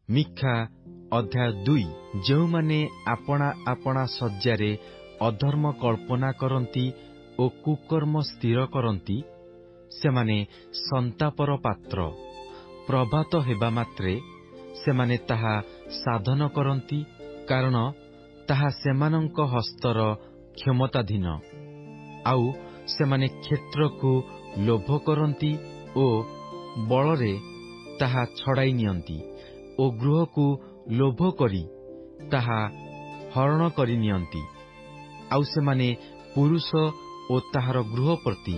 ମିଖା ଅଧ୍ୟାୟ 2। ଯେଉଁମାନେ ଆପଣା ଆପଣା ଶଯ୍ୟାରେ ଅଧର୍ମ କଳ୍ପନା କରନ୍ତି ଓ କୁକର୍ମ ସ୍ଥିର କରନ୍ତି, ସେମାନେ ସନ୍ତାପର ପାତ୍ର। ପ୍ରଭାତ ହେବା ମାତ୍ରେ ସେମାନେ ତାହା ସାଧନ କରନ୍ତି, କାରଣ ତାହା ସେମାନଙ୍କ ହସ୍ତର କ୍ଷମତାଧୀନ। ଆଉ ସେମାନେ କ୍ଷେତ୍ରକୁ ଲୋଭ କରନ୍ତି ଓ ବଳରେ ତାହା ଛଡ଼ାଇ ନିଅନ୍ତି ଓ ଗୃହକୁ ଲୋଭ କରି ତାହା ହରଣ କରି ନିଅନ୍ତି। ଆଉ ସେମାନେ ପୁରୁଷ ଓ ତାହାର ଗୃହ ପ୍ରତି,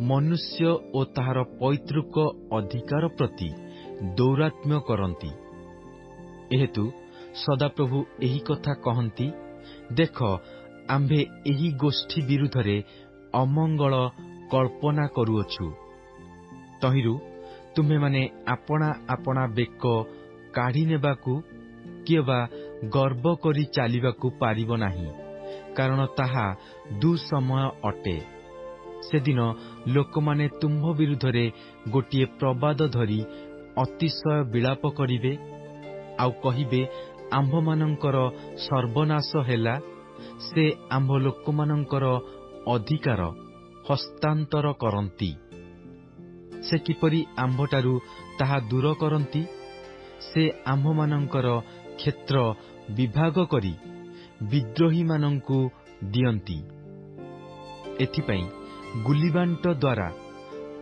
ମନୁଷ୍ୟ ଓ ତାହାର ପୈତୃକ ଅଧିକାର ପ୍ରତି ଦୌରାତ୍ମ୍ୟ କରନ୍ତି। ଏହେତୁ ସଦାପ୍ରଭୁ ଏହି କଥା କହନ୍ତି, ଦେଖ, ଆମ୍ଭେ ଏହି ଗୋଷ୍ଠୀ ବିରୁଦ୍ଧରେ ଅମଙ୍ଗଳ କଳ୍ପନା କରୁଅଛୁ। ତହିଁରୁ ତୁମ୍ଭେମାନେ ଆପଣା ଆପଣା ବେକ କାଢ଼ି ନେବାକୁ କିଏବା ଗର୍ବ କରି ଚାଲିବାକୁ ପାରିବ ନାହିଁ, କାରଣ ତାହା ଦୁଃସମୟ ଅଟେ। ସେଦିନ ଲୋକମାନେ ତୁମ୍ଭ ବିରୁଦ୍ଧରେ ଗୋଟିଏ ପ୍ରବାଦ ଧରି ଅତିଶୟ ବିଳାପ କରିବେ, ଆଉ କହିବେ, ଆମ୍ଭମାନଙ୍କର ସର୍ବନାଶ ହେଲା। ସେ ଆମ୍ଭ ଲୋକମାନଙ୍କର ଅଧିକାର ହସ୍ତାନ୍ତର କରନ୍ତି। ସେ କିପରି ଆମ୍ଭଠାରୁ ତାହା ଦୂର କରନ୍ତି? ସେ ଆମ୍ଭମାନଙ୍କର କ୍ଷେତ୍ର ବିଭାଗ କରି ବିଦ୍ରୋହୀମାନଙ୍କୁ ଦିଅନ୍ତି। ଏଥିପାଇଁ ଗୁଲିବାଣ୍ଟ ଦ୍ୱାରା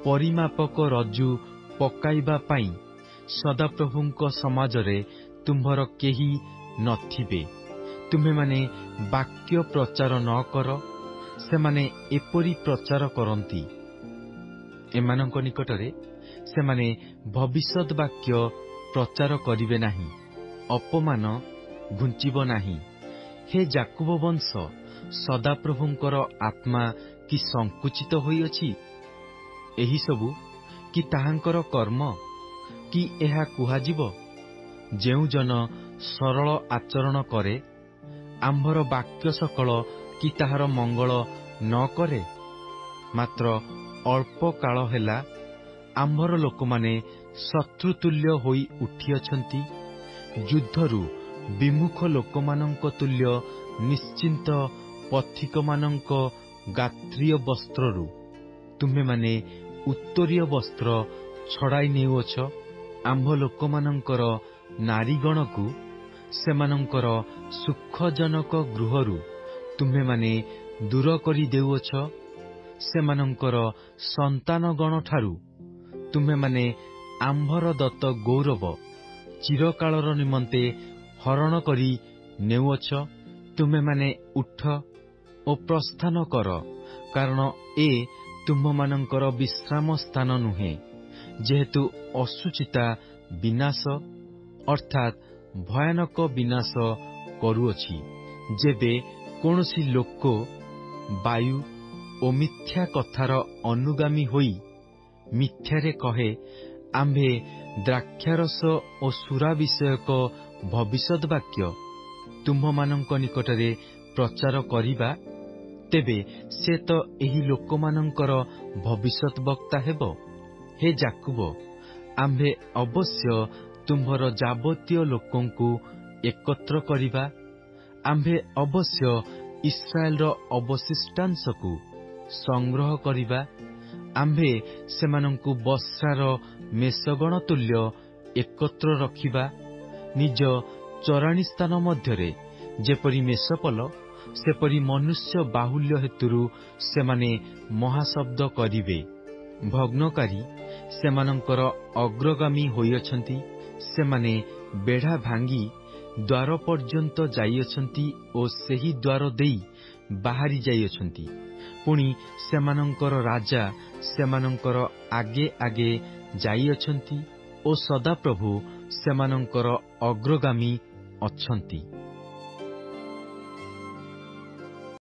ପରିମାପକ ରଜ୍ଜୁ ପକାଇବା ପାଇଁ ସଦାପ୍ରଭୁଙ୍କ ସମାଜରେ ତୁମ୍ଭର କେହି ନଥିବେ। ତୁମ୍ଭେମାନେ ବାକ୍ୟ ପ୍ରଚାର ନ କର। ସେମାନେ ଏପରି ପ୍ରଚାର କରନ୍ତି। ଏମାନଙ୍କ ନିକଟରେ ସେମାନେ ଭବିଷ୍ୟତ୍ ବାକ୍ୟ ପ୍ରଚାର କରିବେ ନାହିଁ। ଅପମାନ ଘୁଞ୍ଚିବ ନାହିଁ। ହେ ଯାକୁବ ବଂଶ, ସଦାପ୍ରଭୁଙ୍କର ଆତ୍ମା କି ସଂକୁଚିତ ହୋଇଅଛି? ଏହିସବୁ କି ତାହାଙ୍କର କର୍ମ? କି ଏହା କୁହାଯିବ, ଯେଉଁ ଜନ ସରଳ ଆଚରଣ କରେ, ଆମ୍ଭର ବାକ୍ୟ ସକଳ କି ତାହାର ମଙ୍ଗଳ ନ କରେ? ମାତ୍ର ଅଳ୍ପ କାଳ ହେଲା ଆମ୍ଭର ଲୋକମାନେ ଶତ୍ରୁତୁଲ୍ୟ ହୋଇ ଉଠିଅଛନ୍ତି। ଯୁଦ୍ଧରୁ ବିମୁଖ ଲୋକମାନଙ୍କ ତୁଲ୍ୟ ନିଶ୍ଚିନ୍ତ ପଥିକମାନଙ୍କ ଗାତ୍ରୀୟ ବସ୍ତ୍ରରୁ ତୁମ୍ଭେମାନେ ଉତ୍ତରୀୟ ବସ୍ତ୍ର ଛଡ଼ାଇ ନେଉଅଛ। ଆମ୍ଭ ଲୋକମାନଙ୍କର ନାରୀଗଣକୁ ସେମାନଙ୍କର ସୁଖଜନକ ଗୃହରୁ ତୁମ୍ଭେମାନେ ଦୂର କରି ଦେଉଅଛ। ସେମାନଙ୍କର ସନ୍ତାନଗଣଠାରୁ ତୁମ୍ଭେମାନେ ଆମ୍ଭର ଦତ୍ତ ଗୌରବ ଚିରକାଳର ନିମନ୍ତେ ହରଣ କରି ନେଉଅଛ। ତୁମ୍ଭେମାନେ ଉଠ ଓ ପ୍ରସ୍ଥାନ କର, କାରଣ ଏ ତୁମ୍ଭମାନଙ୍କର ବିଶ୍ରାମ ସ୍ଥାନ ନୁହେଁ। ଯେହେତୁ ଅସୁଚିତା ବିନାଶ ଅର୍ଥାତ୍ ଭୟାନକ ବିନାଶ କରୁଅଛି। ଯେବେ କୌଣସି ଲୋକ ବାୟୁ ଓ ମିଥ୍ୟା କଥାର ଅନୁଗାମୀ ହୋଇ ମିଥ୍ୟାରେ କହେ, ଆମ୍ଭେ ଦ୍ରାକ୍ଷାରସ ଓ ସୁରା ବିଷୟକ ଭବିଷ୍ୟତ୍ ବାକ୍ୟ ତୁମ୍ଭମାନଙ୍କ ନିକଟରେ ପ୍ରଚାର କରିବା, ତେବେ ସେ ତ ଏହି ଲୋକମାନଙ୍କର ଭବିଷ୍ୟତ୍ ବକ୍ତା ହେବ। ହେ ଯାକୁବ, ଆମ୍ଭେ ଅବଶ୍ୟ ତୁମ୍ଭର ଯାବତୀୟ ଲୋକଙ୍କୁ ଏକତ୍ର କରିବା। ଆମ୍ଭେ ଅବଶ୍ୟ ଇସ୍ରାଏଲର ଅବଶିଷ୍ଟାଂଶକୁ ସଂଗ୍ରହ କରିବା। ଆମ୍ଭେ ସେମାନଙ୍କୁ ବତ୍ସାର ମେଷଗଣ ତୁଲ୍ୟ ଏକତ୍ର ରଖିବା। ନିଜ ଚରାଣୀ ସ୍ଥାନ ମଧ୍ୟରେ ଯେପରି ମେଷପଲ, ସେପରି ମନୁଷ୍ୟ ବାହୁଲ୍ୟ ହେତୁରୁ ସେମାନେ ମହାଶବ୍ଦ କରିବେ। ଭଗ୍ନକାରୀ ସେମାନଙ୍କର ଅଗ୍ରଗାମୀ ହୋଇଅଛନ୍ତି। ସେମାନେ ବେଢ଼ା ଭାଙ୍ଗି ଦ୍ୱାର ପର୍ଯ୍ୟନ୍ତ ଯାଇଅଛନ୍ତି ଓ ସେହି ଦ୍ୱାର ଦେଇ ବାହାରି ଯାଇଅଛନ୍ତି। ପୁଣି ସେମାନଙ୍କର ରାଜା ସେମାନଙ୍କର ଆଗେ ଆଗେ ଯାଇଅଛନ୍ତି ଓ ସଦାପ୍ରଭୁ ସେମାନଙ୍କର ଅଗ୍ରଗାମୀ ଅଛନ୍ତି।